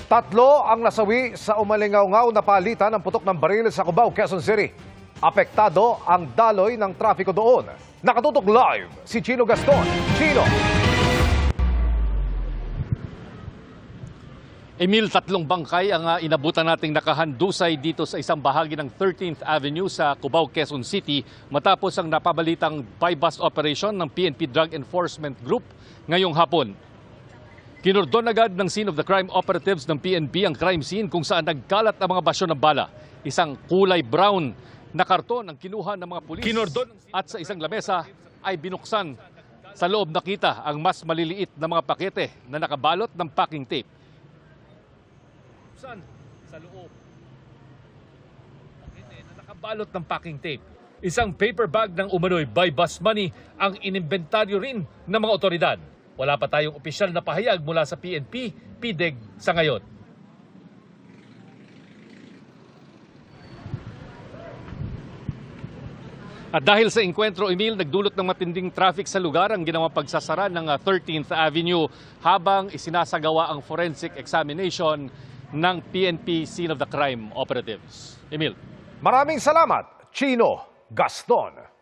Tatlo ang nasawi sa umalingaw-ngaw na palitan ng putok ng baril sa Cubao, Quezon City. Apektado ang daloy ng trapiko doon. Nakatutok live si Chino Gaston. Chino! Emil, tatlong bangkay ang inabutan nating nakahandusay dito sa isang bahagi ng 13th Avenue sa Cubao, Quezon City matapos ang napabalitang buy-bust operation ng PNP Drug Enforcement Group ngayong hapon. Kinordon agad ng scene of the crime operatives ng PNP ang crime scene kung saan nagkalat ang mga basyo ng bala. Isang kulay brown na karton ang kinuha ng mga pulis at sa isang lamesa ay binuksan. Sa loob nakita ang mas maliliit na mga pakete na nakabalot ng packing tape. Sa loob na nakabalot ng packing tape. Isang paper bag ng umano'y buy-bust money ang inimbentaryo rin ng mga otoridad. Wala pa tayong opisyal na pahayag mula sa PNP, PDEG sa ngayon. At dahil sa engkwentro, Emil, nagdulot ng matinding traffic sa lugar ang ginawang pagsasara ng 13th Avenue habang isinasagawa ang forensic examination ng PNP Scene of the Crime Operatives. Emil. Maraming salamat, Chino Gaston.